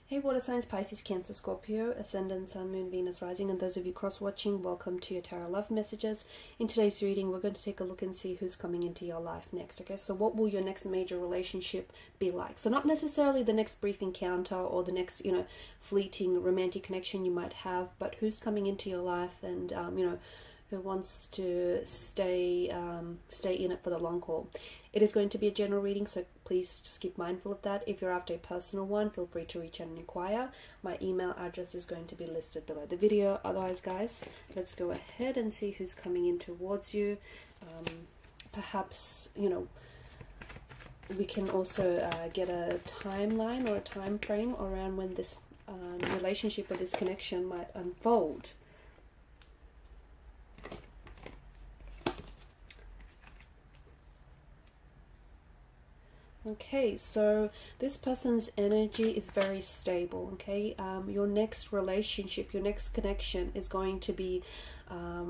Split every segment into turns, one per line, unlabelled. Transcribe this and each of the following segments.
Hey water signs, Pisces, Cancer, Scorpio, Ascendant, Sun, Moon, Venus, Rising, and those of you cross-watching, welcome to your Tarot Love Messages. In today's reading, we're going to take a look and see who's coming into your life next, okay? So what will your next major relationship be like? So not necessarily the next brief encounter or the next, fleeting romantic connection you might have, but who's coming into your life and, who wants to stay in it for the long haul. It is going to be a general reading, so please just keep mindful of that. If you're after a personal one, feel free to reach out and inquire. My email address is going to be listed below the video. Otherwise, guys, let's go ahead and see who's coming in towards you. Perhaps, we can also get a timeline or a time frame around when this relationship or this connection might unfold. Okay, so this person's energy is very stable, okay? Your next relationship, your next connection is going to be a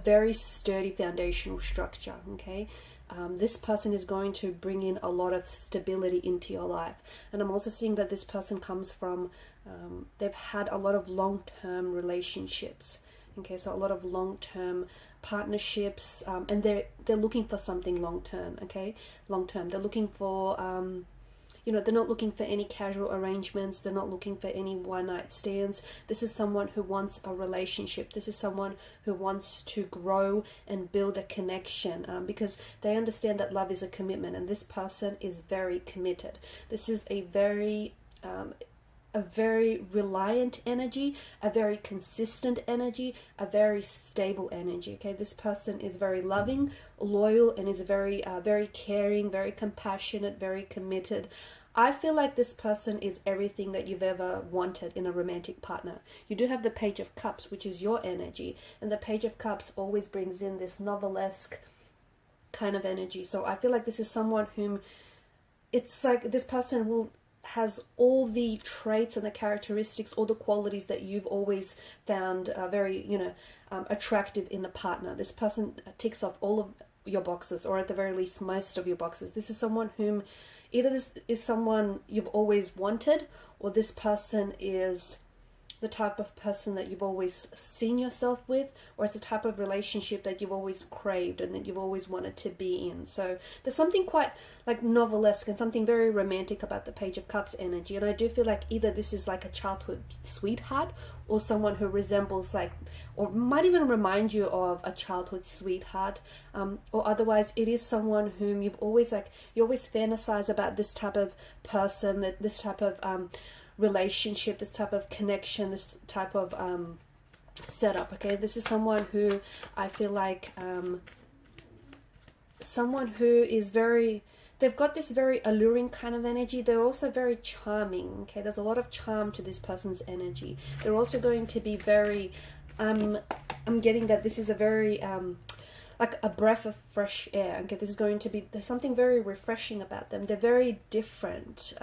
very sturdy foundational structure, okay? This person is going to bring in a lot of stability into your life. And I'm also seeing that this person comes from, they've had a lot of long-term relationships. Okay, so a lot of long-term partnerships, and they're looking for something long-term, okay? Long-term. They're looking for, they're not looking for any casual arrangements. They're not looking for any one-night stands. This is someone who wants a relationship. This is someone who wants to grow and build a connection, because they understand that love is a commitment, and this person is very committed. This is a very reliant energy, a very consistent energy, a very stable energy. Okay, this person is very loving, loyal, and is very very caring, very compassionate, very committed. I feel like this person is everything that you've ever wanted in a romantic partner. You do have the Page of Cups, which is your energy, and the Page of Cups always brings in this novelesque kind of energy. So I feel like this is someone whom, it's like this person has all the traits and the characteristics, all the qualities that you've always found very, attractive in a partner. This person ticks off all of your boxes, or at the very least, most of your boxes. This is someone whom, either this is someone you've always wanted, or this person is the type of person that you've always seen yourself with, or it's the type of relationship that you've always craved and that you've always wanted to be in. So there's something quite like novelesque and something very romantic about the Page of Cups energy. And I do feel like either this is like a childhood sweetheart, or someone who resembles or might even remind you of a childhood sweetheart, or otherwise it is someone whom you always fantasize about, this type of person, that this type of relationship, this type of connection, this type of setup. Okay, this is someone who I feel like someone who is they've got this very alluring kind of energy. They're also very charming. Okay, there's a lot of charm to this person's energy. They're also going to be very I'm getting that this is a very like a breath of fresh air. Okay, this is going to be, there's something very refreshing about them. They're very different.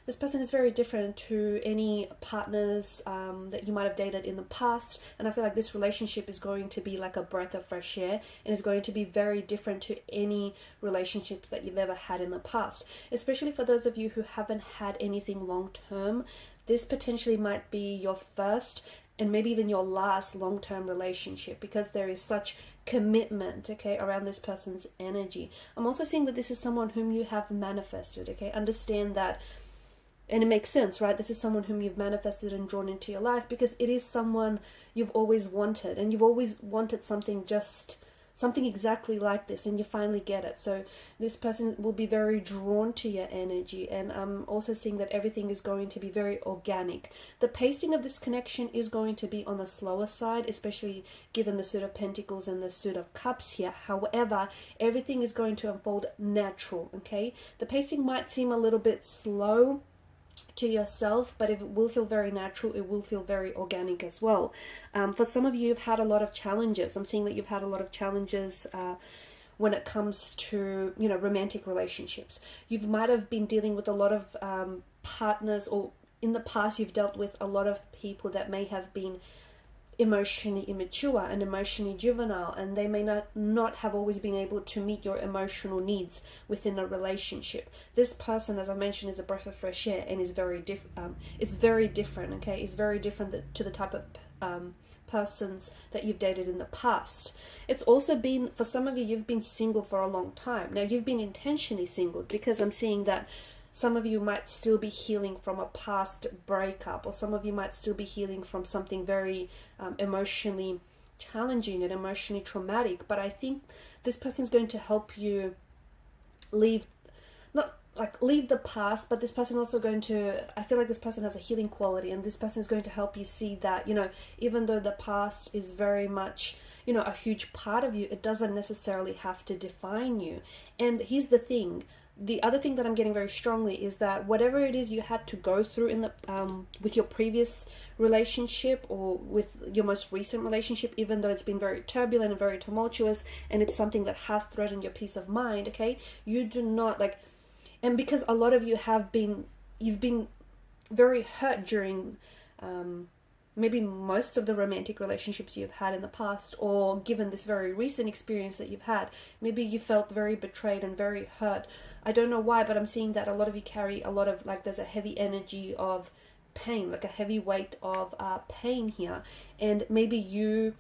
This person is very different to any partners that you might have dated in the past, and I feel like this relationship is going to be like a breath of fresh air, and is going to be very different to any relationships that you've ever had in the past. Especially for those of you who haven't had anything long-term, this potentially might be your first and maybe even your last long-term relationship, because there is such commitment, okay, around this person's energy. I'm also seeing that this is someone whom you have manifested, okay? Understand that. And it makes sense, right? This is someone whom you've manifested and drawn into your life, because it is someone you've always wanted, and you've always wanted something exactly like this, and you finally get it. So this person will be very drawn to your energy, and I'm also seeing that everything is going to be very organic. The pacing of this connection is going to be on the slower side, especially given the Suit of Pentacles and the Suit of Cups here. However, everything is going to unfold natural, okay? The pacing might seem a little bit slow to yourself, but it will feel very natural. It will feel very organic as well. For some of you, you've had a lot of challenges. I'm seeing that you've had a lot of challenges when it comes to romantic relationships. You might have been dealing with a lot of partners, or in the past you've dealt with a lot of people that may have been emotionally immature and emotionally juvenile, and they may not have always been able to meet your emotional needs within a relationship. This person, as I mentioned, is a breath of fresh air and is very different. It's very different, okay? It's very different to the type of persons that you've dated in the past. It's also been, for some of you, you've been single for a long time. Now, you've been intentionally single, because I'm seeing that some of you might still be healing from a past breakup, or some of you might still be healing from something very emotionally challenging and emotionally traumatic. But I think this person is going to help you leave the past, but this person also going to, I feel like this person has a healing quality, and this person is going to help you see that, you know, even though the past is very much, you know, a huge part of you, it doesn't necessarily have to define you. And here's the thing. The other thing that I'm getting very strongly is that whatever it is you had to go through in the with your previous relationship, or with your most recent relationship, even though it's been very turbulent and very tumultuous, and it's something that has threatened your peace of mind, okay, you do not and because a lot of you you've been very hurt during maybe most of the romantic relationships you've had in the past, or given this very recent experience that you've had, maybe you felt very betrayed and very hurt. I don't know why, but I'm seeing that a lot of you carry a lot of, there's a heavy energy of pain, a heavy weight of pain here. And maybe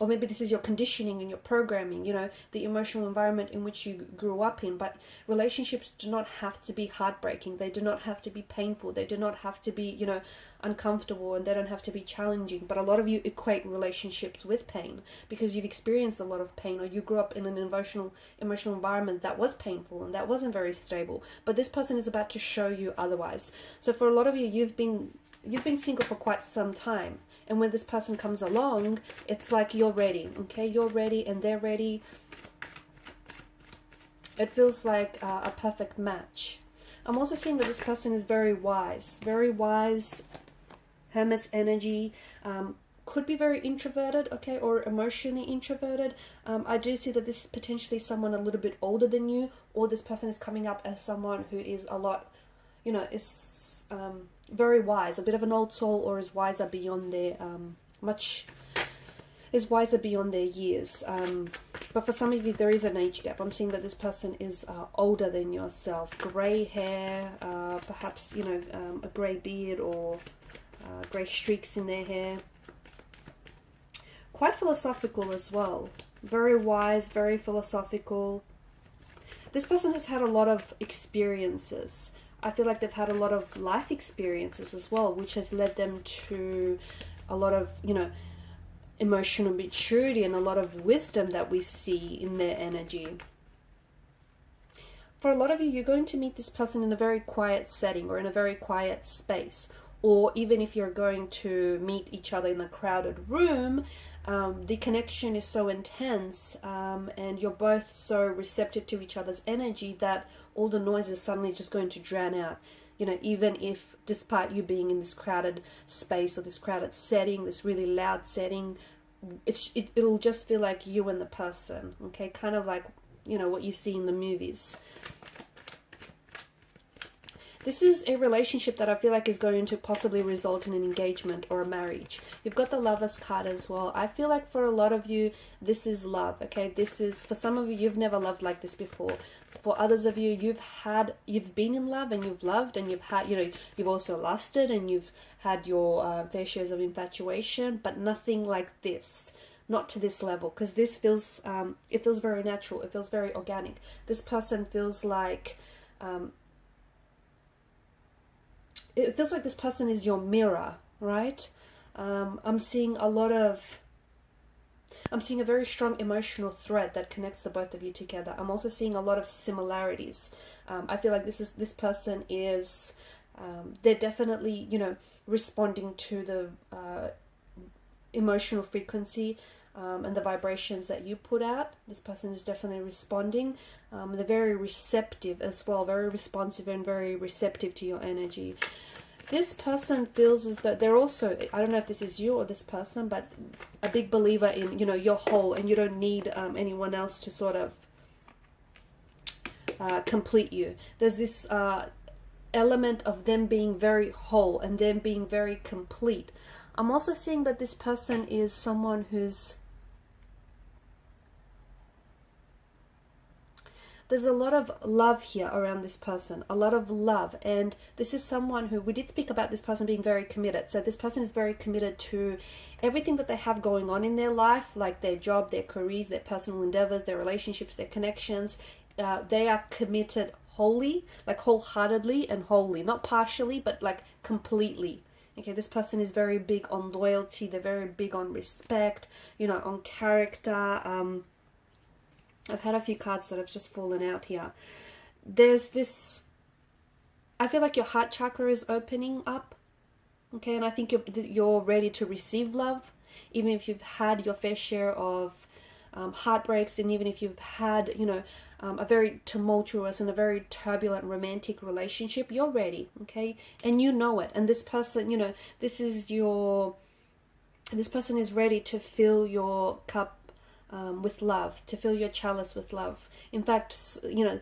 or maybe this is your conditioning and your programming, you know, the emotional environment in which you grew up in. But relationships do not have to be heartbreaking. They do not have to be painful. They do not have to be, you know, uncomfortable, and they don't have to be challenging. But a lot of you equate relationships with pain because you've experienced a lot of pain, or you grew up in an emotional environment that was painful and that wasn't very stable. But this person is about to show you otherwise. So for a lot of you, you've been single for quite some time. And when this person comes along, it's like you're ready, okay? You're ready and they're ready. It feels like a perfect match. I'm also seeing that this person is very wise, Hermit's energy. Could be very introverted, okay, or emotionally introverted. I do see that this is potentially someone a little bit older than you, or this person is coming up as someone who is a lot, you know, is very wise, a bit of an old soul, or is wiser beyond their years. But for some of you, there is an age gap. I'm seeing that this person is older than yourself. Grey hair, perhaps, you know, a grey beard, or grey streaks in their hair. Quite philosophical as well. Very wise, very philosophical. This person has had a lot of experiences. I feel like they've had a lot of life experiences as well, which has led them to a lot of, you know, emotional maturity and a lot of wisdom that we see in their energy. For a lot of you, you're going to meet this person in a very quiet setting, or in a very quiet space. Or even if you're going to meet each other in a crowded room, the connection is so intense, and you're both so receptive to each other's energy that all the noise is suddenly just going to drown out. You know, even if, despite you being in this crowded space, or this crowded setting, this really loud setting, it'll just feel like you and the person, okay? Kind of like, you know, what you see in the movies. This is a relationship that I feel like is going to possibly result in an engagement or a marriage. You've got the Lovers card as well. I feel like for a lot of you, this is love, okay? This is, for some of you, you've never loved like this before. For others of you, you've been in love and you've loved, and you've had, you know, you've also lusted, and you've had your fair shares of infatuation, but nothing like this. Not to this level, because this feels, it feels very natural. It feels very organic. This person feels like, it feels like this person is your mirror, right? I'm seeing a very strong emotional thread that connects the both of you together. I'm also seeing a lot of similarities. I feel like this person is, they're definitely, you know, responding to the emotional frequency and the vibrations that you put out. This person is definitely responding. They're very receptive as well, very responsive and very receptive to your energy. This person feels as though they're also, I don't know if this is you or this person, but a big believer in, you know, you're whole and you don't need anyone else to sort of complete you. There's this element of them being very whole and them being very complete. I'm also seeing that this person is someone who's, there's a lot of love here around this person, a lot of love. And this is someone who, we did speak about this person being very committed. So this person is very committed to everything that they have going on in their life, like their job, their careers, their personal endeavors, their relationships, their connections. They are committed wholly, like wholeheartedly and wholly, not partially, but like completely. Okay, this person is very big on loyalty. They're very big on respect, you know, on character. I've had a few cards that have just fallen out here. There's this, I feel like your heart chakra is opening up. Okay, and I think you're ready to receive love, even if you've had your fair share of heartbreaks, and even if you've had, you know, a very tumultuous and a very turbulent romantic relationship, you're ready, okay? And you know it. And this person, you know, this person is ready to fill your cup with love, to fill your chalice with love. In fact, you know,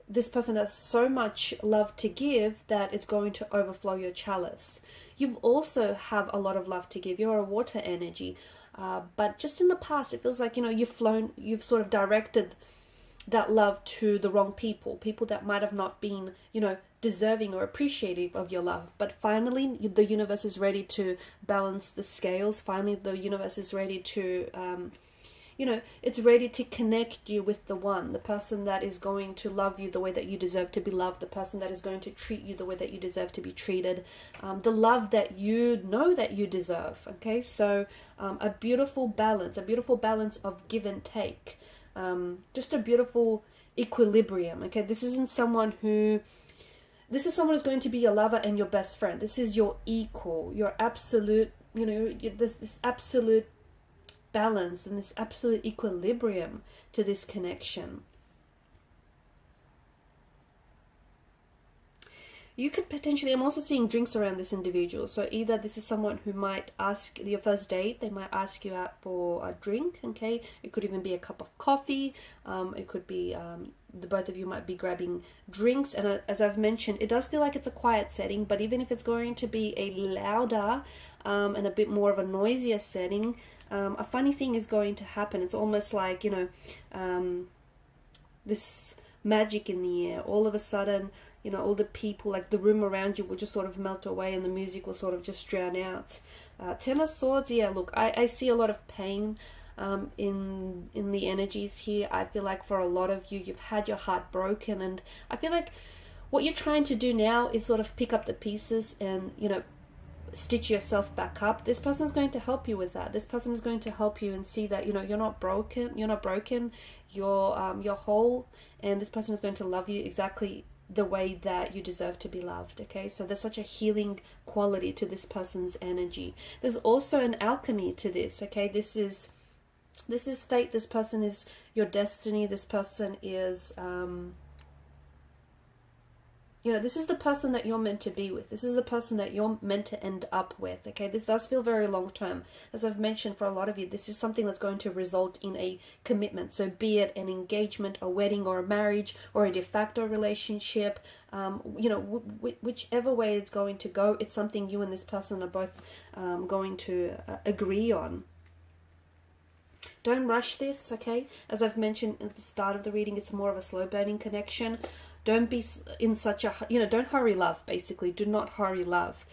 this person has so much love to give that it's going to overflow your chalice. You also have a lot of love to give. You're a water energy. But just in the past, it feels like, you know, you've sort of directed that love to the wrong people that might have not been, you know, deserving or appreciative of your love. But finally, the universe is ready to balance the scales. Finally, the universe is ready to, you know, it's ready to connect you with the one, the person that is going to love you the way that you deserve to be loved, the person that is going to treat you the way that you deserve to be treated, the love that you know that you deserve. Okay, so a beautiful balance of give and take, just a beautiful equilibrium. Okay, this is someone who's going to be your lover and your best friend. This is your equal, your absolute, you know, this absolute balance and this absolute equilibrium to this connection. You could potentially, I'm also seeing drinks around this individual. So either this is someone who might ask, your first date, they might ask you out for a drink, okay? It could even be a cup of coffee. It could be, the both of you might be grabbing drinks. And as I've mentioned, it does feel like it's a quiet setting, but even if it's going to be a louder and a bit more of a noisier setting, a funny thing is going to happen. It's almost like, you know, this magic in the air. All of a sudden, you know, all the people, like the room around you will just sort of melt away and the music will sort of just drown out. Ten of Swords, yeah, look, I see a lot of pain in the energies here. I feel like for a lot of you, you've had your heart broken, and I feel like what you're trying to do now is sort of pick up the pieces and, you know, stitch yourself back up. This person is going to help you with that. This person is going to help you and see that, you know, you're not broken, you're whole, and this person is going to love you exactly the way that you deserve to be loved. Okay, so there's such a healing quality to this person's energy. There's also an alchemy to this. Okay, this is fate. This person is your destiny. This person is you know, this is the person that you're meant to be with. This is the person that you're meant to end up with. Okay, this does feel very long term. As I've mentioned, for a lot of you, this is something that's going to result in a commitment. So be it an engagement, a wedding, or a marriage, or a de facto relationship, you know, whichever way it's going to go, it's something you and this person are both going to agree on. Don't rush this, okay? As I've mentioned at the start of the reading, it's more of a slow burning connection. Don't be in such a, you know, don't hurry love, basically. Do not hurry love.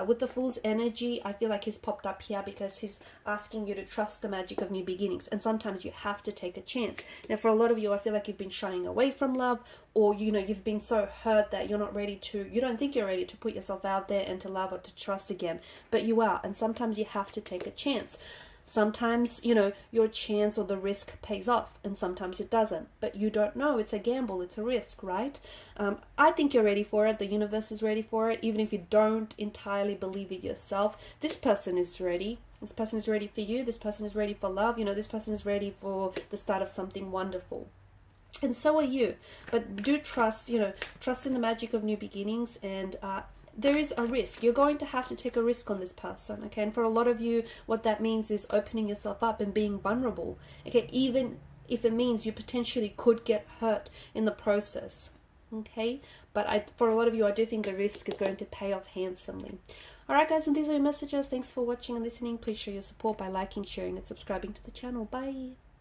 With the Fool's energy, I feel like he's popped up here because he's asking you to trust the magic of new beginnings. And sometimes you have to take a chance. Now, for a lot of you, I feel like you've been shying away from love, or, you know, you've been so hurt that you're not ready to, you don't think you're ready to put yourself out there and to love or to trust again. But you are. And sometimes you have to take a chance. Sometimes, you know, your chance or the risk pays off, and sometimes it doesn't. But you don't know. It's a gamble. It's a risk, right? I think you're ready for it. The universe is ready for it. Even if you don't entirely believe it yourself, this person is ready. This person is ready for you. This person is ready for love. You know, this person is ready for the start of something wonderful. And so are you. But do trust, you know, trust in the magic of new beginnings, and there is a risk. You're going to have to take a risk on this person, okay? And for a lot of you, what that means is opening yourself up and being vulnerable, okay? Even if it means you potentially could get hurt in the process, okay? But for a lot of you, I do think the risk is going to pay off handsomely. Alright guys, and these are your messages. Thanks for watching and listening. Please show your support by liking, sharing and subscribing to the channel. Bye.